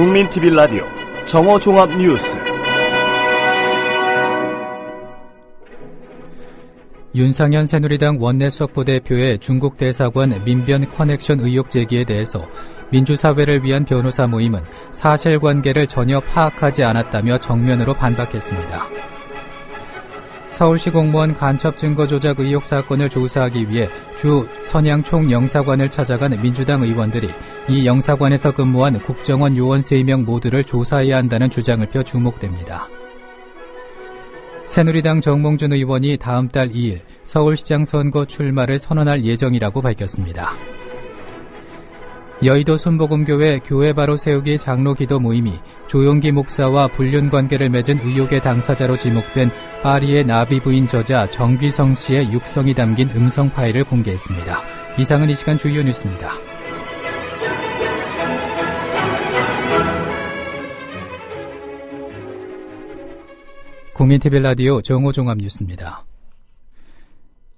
국민TV 라디오 정오종합뉴스. 윤상현 새누리당 원내수석부대표의 중국 대사관 민변 커넥션 의혹 제기에 대해서 민주사회를 위한 변호사 모임은 사실관계를 전혀 파악하지 않았다며 정면으로 반박했습니다. 서울시 공무원 간첩 증거 조작 의혹 사건을 조사하기 위해 주 선양 총영사관을 찾아간 민주당 의원들이 이 영사관에서 근무한 국정원 요원 3명 모두를 조사해야 한다는 주장을 펴 주목됩니다. 새누리당 정몽준 의원이 다음 달 2일 서울시장 선거 출마를 선언할 예정이라고 밝혔습니다. 여의도 순복음교회 교회 바로 세우기 장로 기도 모임이 조용기 목사와 불륜 관계를 맺은 의혹의 당사자로 지목된 파리의 나비 부인 저자 정귀성 씨의 육성이 담긴 음성 파일을 공개했습니다. 이상은 이 시간 주요 뉴스입니다. 국민TV 라디오 정오종합뉴스입니다.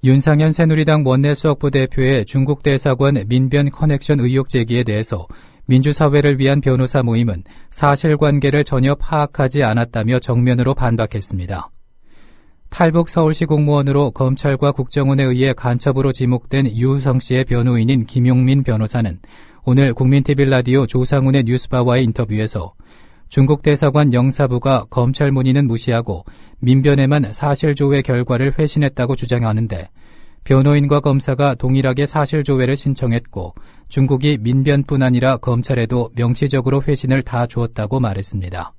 윤상현 새누리당 원내수석부대표의 중국 대사관 민변 커넥션 의혹 제기에 대해서 민주사회를 위한 변호사 모임은 사실관계를 전혀 파악하지 않았다며 정면으로 반박했습니다. 탈북 서울시 공무원으로 검찰과 국정원에 의해 간첩으로 지목된 유우성 씨의 변호인인 김용민 변호사는 오늘 국민TV 라디오 조상훈의 뉴스바와의 인터뷰에서 중국 대사관 영사부가 검찰 문의는 무시하고 민변에만 사실조회 결과를 회신했다고 주장하는데 변호인과 검사가 동일하게 사실조회를 신청했고 중국이 민변뿐 아니라 검찰에도 명시적으로 회신을 다 주었다고 말했습니다.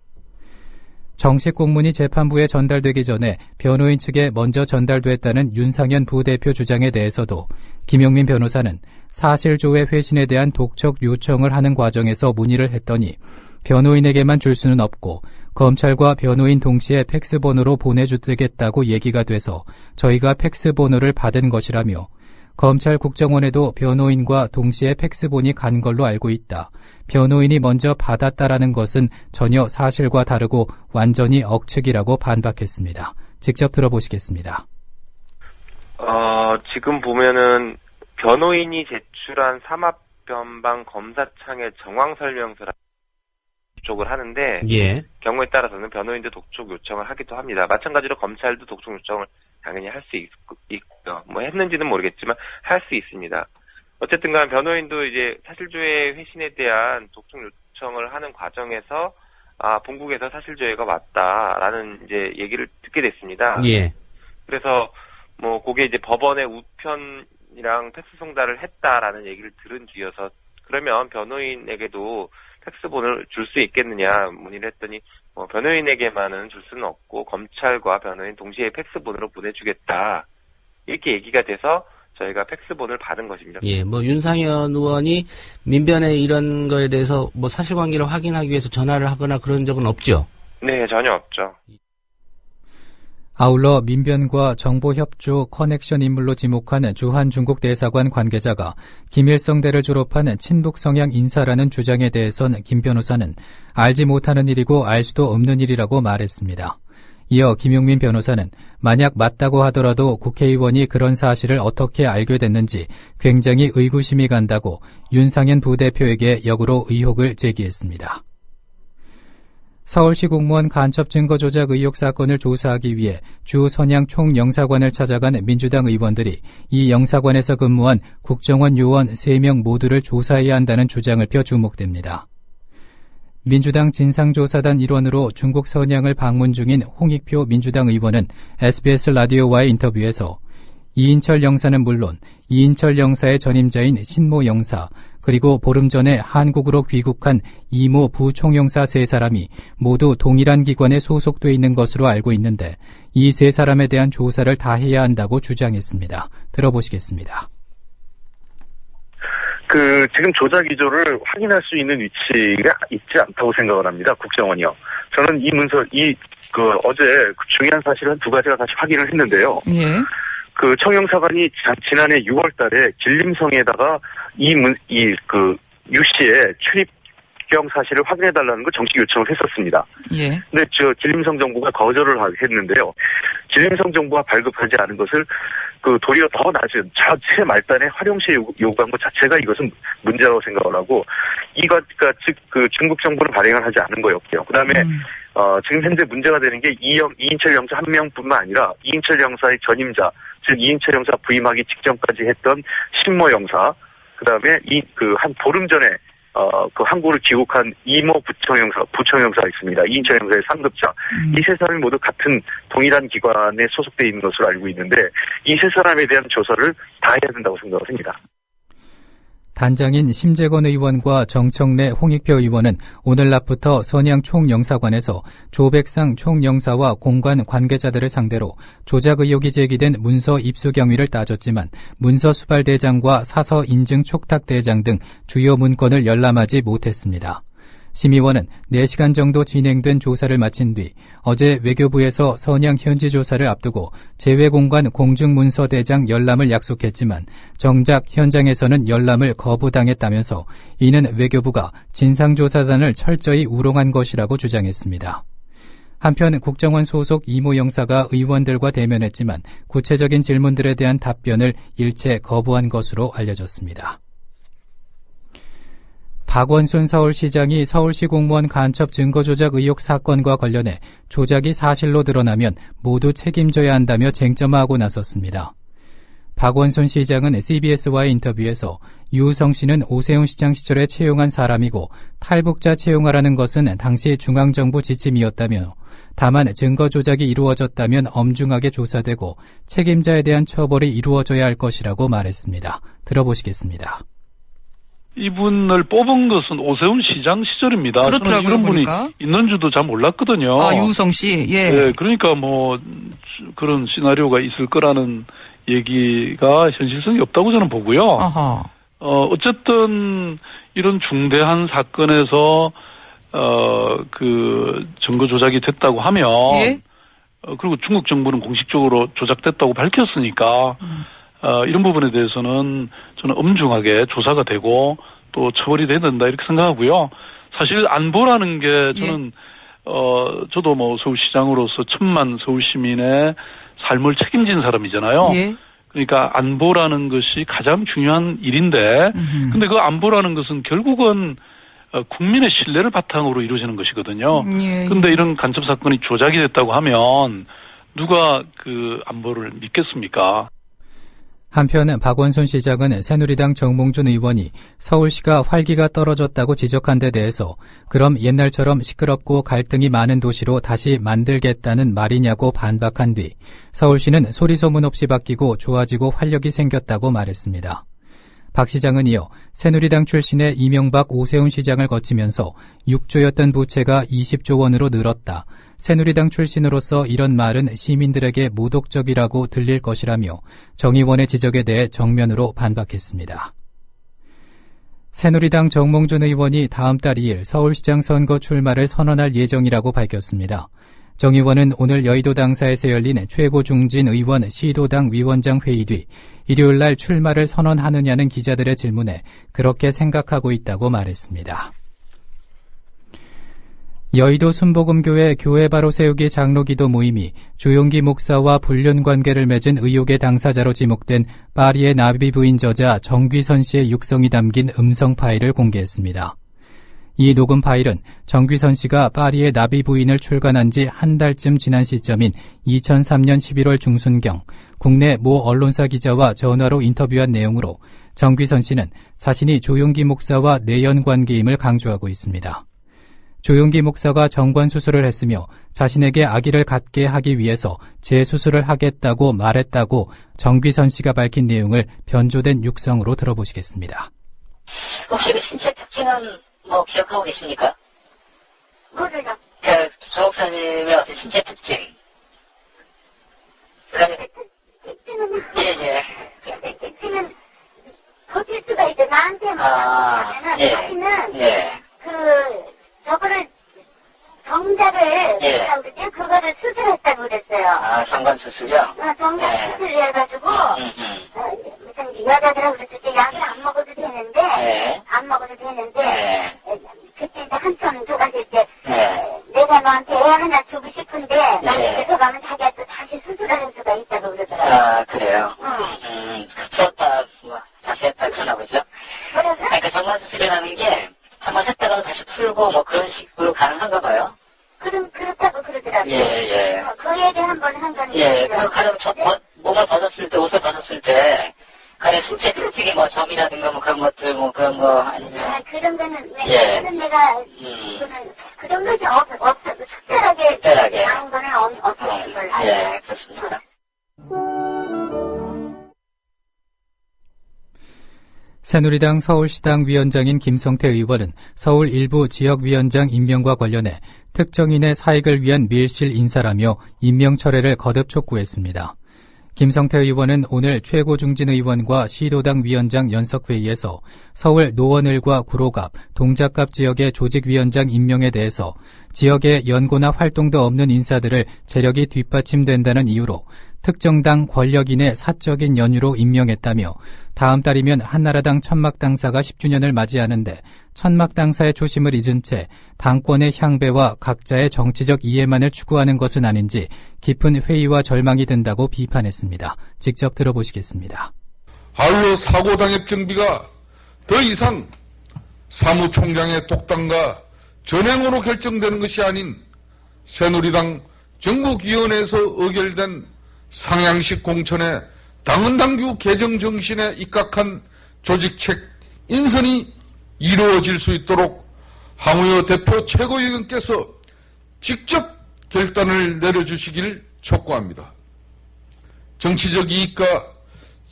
정식 공문이 재판부에 전달되기 전에 변호인 측에 먼저 전달됐다는 윤상현 부대표 주장에 대해서도 김용민 변호사는 사실조회 회신에 대한 독촉 요청을 하는 과정에서 문의를 했더니 변호인에게만 줄 수는 없고 검찰과 변호인 동시에 팩스번호로 보내주겠다고 얘기가 돼서 저희가 팩스번호를 받은 것이라며 검찰 국정원에도 변호인과 동시에 팩스본이 간 걸로 알고 있다. 변호인이 먼저 받았다라는 것은 전혀 사실과 다르고 완전히 억측이라고 반박했습니다. 직접 들어보시겠습니다. 지금 보면은 변호인이 제출한 삼합변방 검사창의 정황설명서라 독촉을 하는데 경우에 따라서는 변호인도 독촉 요청을 하기도 합니다. 마찬가지로 검찰도 독촉 요청을 당연히 할 수 있고요. 뭐 했는지는 모르겠지만 할 수 있습니다. 어쨌든 간 변호인도 이제 사실조회 회신에 대한 독촉 요청을 하는 과정에서 본국에서 사실조회가 왔다라는 이제 얘기를 듣게 됐습니다. 그래서 뭐 그게 이제 법원의 우편이랑 팩스 송달을 했다라는 얘기를 들은 뒤여서 그러면 변호인에게도 팩스본을 줄 수 있겠느냐 문의를 했더니 변호인에게만은 줄 수는 없고 검찰과 변호인 동시에 팩스본으로 보내주겠다 이렇게 얘기가 돼서 저희가 팩스본을 받은 것입니다. 윤상현 의원이 민변의 이런 거에 대해서 사실관계를 확인하기 위해서 전화를 하거나 그런 적은 없죠? 네, 전혀 없죠. 아울러 민변과 정보협조 커넥션 인물로 지목한 주한 중국 대사관 관계자가 김일성대를 졸업한 친북 성향 인사라는 주장에 대해선 김 변호사는 알지 못하는 일이고 알 수도 없는 일이라고 말했습니다. 이어 김용민 변호사는 만약 맞다고 하더라도 국회의원이 그런 사실을 어떻게 알게 됐는지 굉장히 의구심이 간다고 윤상현 부대표에게 역으로 의혹을 제기했습니다. 서울시 공무원 간첩 증거 조작 의혹 사건을 조사하기 위해 주 선양 총영사관을 찾아간 민주당 의원들이 이 영사관에서 근무한 국정원 요원 3명 모두를 조사해야 한다는 주장을 펴 주목됩니다. 민주당 진상조사단 일원으로 중국 선양을 방문 중인 홍익표 민주당 의원은 SBS 라디오와의 인터뷰에서 이인철 영사는 물론 이인철 영사의 전임자인 신모 영사 그리고 보름 전에 한국으로 귀국한 이모 부총영사 3사람이 모두 동일한 기관에 소속돼 있는 것으로 알고 있는데 이 3사람에 대한 조사를 다 해야 한다고 주장했습니다. 들어보시겠습니다. 지금 조작 기조를 확인할 수 있는 위치가 있지 않다고 생각을 합니다. 국정원이요. 저는 이 문서, 어제 중요한 사실은 2가지가 다시 확인을 했는데요. 청영사관이 지난해 6월 달에 길림성에다가 유 씨의 출입 합경 사실을 확인해달라는 걸 정식 요청을 했었습니다. 예. 근데 길림성 정부가 거절을 했는데요. 길림성 정부가 발급하지 않은 것을 도리어 더 낮은 자체 말단의 활용시에 요구한 것 자체가 이것은 문제라고 생각을 하고, 그러니까 중국 정부는 발행을 하지 않은 거였고요. 그 다음에, 지금 현재 문제가 되는 게 이인철 영사 한 명뿐만 아니라 이인철 영사의 전임자, 즉 이인철 영사 부임하기 직전까지 했던 신모 영사, 그 다음에 한 보름 전에 한국을 귀국한 이모 부총영사가 있습니다. 이인철 영사의 상급자. 이 세 사람이 모두 같은 동일한 기관에 소속되어 있는 것으로 알고 있는데, 이 세 사람에 대한 조사를 다 해야 된다고 생각을 합니다. 단장인 심재건 의원과 정청래 홍익표 의원은 오늘 낮부터 선양 총영사관에서 조백상 총영사와 공관 관계자들을 상대로 조작 의혹이 제기된 문서 입수 경위를 따졌지만 문서 수발대장과 사서 인증 촉탁대장 등 주요 문건을 열람하지 못했습니다. 심의원은 4시간 정도 진행된 조사를 마친 뒤 어제 외교부에서 선양 현지 조사를 앞두고 재외공관 공중문서대장 열람을 약속했지만 정작 현장에서는 열람을 거부당했다면서 이는 외교부가 진상조사단을 철저히 우롱한 것이라고 주장했습니다. 한편 국정원 소속 이모 영사가 의원들과 대면했지만 구체적인 질문들에 대한 답변을 일체 거부한 것으로 알려졌습니다. 박원순 서울시장이 서울시 공무원 간첩 증거조작 의혹 사건과 관련해 조작이 사실로 드러나면 모두 책임져야 한다며 쟁점화하고 나섰습니다. 박원순 시장은 CBS와의 인터뷰에서 유우성 씨는 오세훈 시장 시절에 채용한 사람이고 탈북자 채용하라는 것은 당시 중앙정부 지침이었다며 다만 증거 조작이 이루어졌다면 엄중하게 조사되고 책임자에 대한 처벌이 이루어져야 할 것이라고 말했습니다. 들어보시겠습니다. 이분을 뽑은 것은 오세훈 시장 시절입니다. 그렇더라고요, 저는 이런 분이 보니까. 있는 줄도 잘 몰랐거든요. 유우성 씨. 예. 네, 그러니까 그런 시나리오가 있을 거라는 얘기가 현실성이 없다고 저는 보고요. 어허. 어쨌든 이런 중대한 사건에서 증거 조작이 됐다고 하면 예? 그리고 중국 정부는 공식적으로 조작됐다고 밝혔으니까 이런 부분에 대해서는 저는 엄중하게 조사가 되고 또 처벌이 돼야 된다 이렇게 생각하고요. 사실 안보라는 게 저는 저도 서울시장으로서 1000만 서울 시민의 삶을 책임진 사람이잖아요. 예. 그러니까 안보라는 것이 가장 중요한 일인데, 근데 그 안보라는 것은 결국은 국민의 신뢰를 바탕으로 이루어지는 것이거든요. 근데 이런 간첩 사건이 조작이 됐다고 하면 누가 그 안보를 믿겠습니까? 한편 박원순 시장은 새누리당 정몽준 의원이 서울시가 활기가 떨어졌다고 지적한 데 대해서 그럼 옛날처럼 시끄럽고 갈등이 많은 도시로 다시 만들겠다는 말이냐고 반박한 뒤 서울시는 소리소문 없이 바뀌고 좋아지고 활력이 생겼다고 말했습니다. 박 시장은 이어 새누리당 출신의 이명박 오세훈 시장을 거치면서 6조였던 부채가 20조 원으로 늘었다. 새누리당 출신으로서 이런 말은 시민들에게 모독적이라고 들릴 것이라며 정 의원의 지적에 대해 정면으로 반박했습니다. 새누리당 정몽준 의원이 다음 달 2일 서울시장 선거 출마를 선언할 예정이라고 밝혔습니다. 정 의원은 오늘 여의도 당사에서 열린 최고중진 의원 시도당 위원장 회의 뒤 일요일 날 출마를 선언하느냐는 기자들의 질문에 그렇게 생각하고 있다고 말했습니다. 여의도 순복음교회 교회 바로 세우기 장로기도 모임이 조용기 목사와 불륜 관계를 맺은 의혹의 당사자로 지목된 파리의 나비 부인 저자 정귀선 씨의 육성이 담긴 음성 파일을 공개했습니다. 이 녹음 파일은 정귀선 씨가 파리의 나비 부인을 출간한 지 한 달쯤 지난 시점인 2003년 11월 중순경 국내 모 언론사 기자와 전화로 인터뷰한 내용으로 정귀선 씨는 자신이 조용기 목사와 내연 관계임을 강조하고 있습니다. 조용기 목사가 정관 수술을 했으며 자신에게 아기를 갖게 하기 위해서 재수술을 하겠다고 말했다고 정귀선 씨가 밝힌 내용을 변조된 육성으로 들어보시겠습니다. 혹시 그 신체 특징은 기억하고 계십니까? 뭐를요? 조 목사님의 어떤 신체 특징. 특징은 특징은 거칠 수가 있죠. 나한테만 자기는 저거를 정자를 그거를 수술했다고 그랬어요. 정관 수술이요? 정자 수술을 해가지고 무슨 여자들하고 그랬을 때 약을 안 먹어도 되는데 그때 하고 뭐 그런 식으로 가능한가 봐요. 그렇다고 그러더라고요. 예. 그 얘기 한번 한 거는. 예, 그럼 가령 몸을 벗었을 때, 옷을 벗었을 때, 가령 신체 특징이 뭐 점이라든가 뭐 그런 것들, 뭐 그런 거 아니면. 그런 거는, 내가, 그 정도지 없어도 특별하게 나온 거는 없었던 걸로 알아요. 예, 그렇습니다. 새누리당 서울시당 위원장인 김성태 의원은 서울 일부 지역위원장 임명과 관련해 특정인의 사익을 위한 밀실 인사라며 임명 철회를 거듭 촉구했습니다. 김성태 의원은 오늘 최고중진 의원과 시도당 위원장 연석회의에서 서울 노원을과 구로갑, 동작갑 지역의 조직위원장 임명에 대해서 지역에 연고나 활동도 없는 인사들을 재력이 뒷받침된다는 이유로 특정당 권력인의 사적인 연유로 임명했다며 다음 달이면 한나라당 천막당사가 10주년을 맞이하는데 천막당사의 초심을 잊은 채 당권의 향배와 각자의 정치적 이해만을 추구하는 것은 아닌지 깊은 회의와 절망이 든다고 비판했습니다. 직접 들어보시겠습니다. 한로 사고당협 정비가 더 이상 사무총장의 독단과 전행으로 결정되는 것이 아닌 새누리당 전국위원회에서 의결된 상향식 공천에 당헌당규 개정 정신에 입각한 조직책 인선이 이루어질 수 있도록 황우여 대표 최고위원께서 직접 결단을 내려주시길 촉구합니다. 정치적 이익과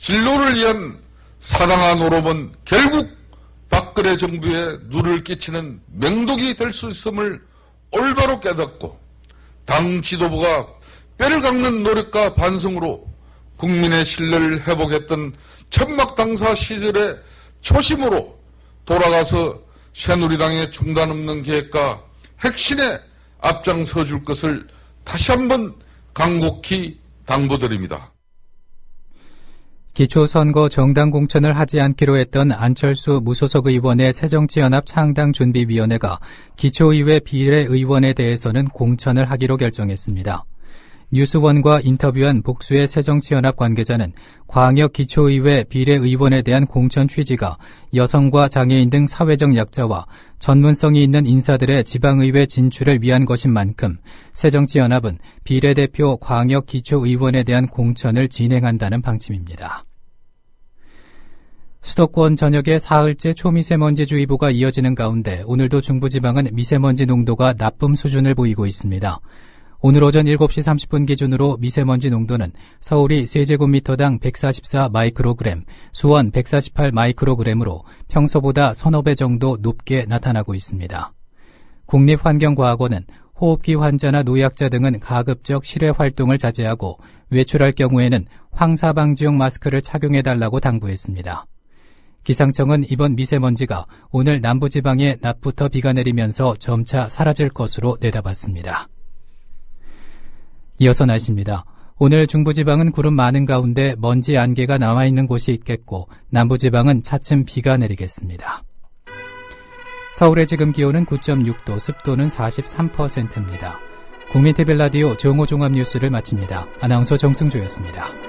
진로를 위한 사당한 오rob은 결국 박근혜 정부에 누를 끼치는 맹독이 될 수 있음을 올바로 깨닫고 당 지도부가 뼈를 깎는 노력과 반성으로 국민의 신뢰를 회복했던 천막당사 시절의 초심으로 돌아가서 새누리당의 중단 없는 계획과 핵심에 앞장서 줄 것을 다시 한번 간곡히 당부드립니다. 기초선거 정당 공천을 하지 않기로 했던 안철수 무소속 의원의 새정치연합 창당준비위원회가 기초의회 비례의원에 대해서는 공천을 하기로 결정했습니다. 뉴스원과 인터뷰한 복수의 새정치연합 관계자는 광역 기초의회 비례의원에 대한 공천 취지가 여성과 장애인 등 사회적 약자와 전문성이 있는 인사들의 지방의회 진출을 위한 것인 만큼 새정치연합은 비례대표 광역 기초의원에 대한 공천을 진행한다는 방침입니다. 수도권 전역에 사흘째 초미세먼지주의보가 이어지는 가운데 오늘도 중부지방은 미세먼지 농도가 나쁨 수준을 보이고 있습니다. 오늘 오전 7시 30분 기준으로 미세먼지 농도는 서울이 세제곱미터당 144 마이크로그램, 수원 148 마이크로그램으로 평소보다 서너 배 정도 높게 나타나고 있습니다. 국립환경과학원은 호흡기 환자나 노약자 등은 가급적 실외 활동을 자제하고 외출할 경우에는 황사방지용 마스크를 착용해달라고 당부했습니다. 기상청은 이번 미세먼지가 오늘 남부지방에 낮부터 비가 내리면서 점차 사라질 것으로 내다봤습니다. 이어서 날씨입니다. 오늘 중부지방은 구름 많은 가운데 먼지 안개가 남아있는 곳이 있겠고 남부지방은 차츰 비가 내리겠습니다. 서울의 지금 기온은 9.6도, 습도는 43%입니다. 국민TV 라디오 정오종합뉴스를 마칩니다. 아나운서 정승조였습니다.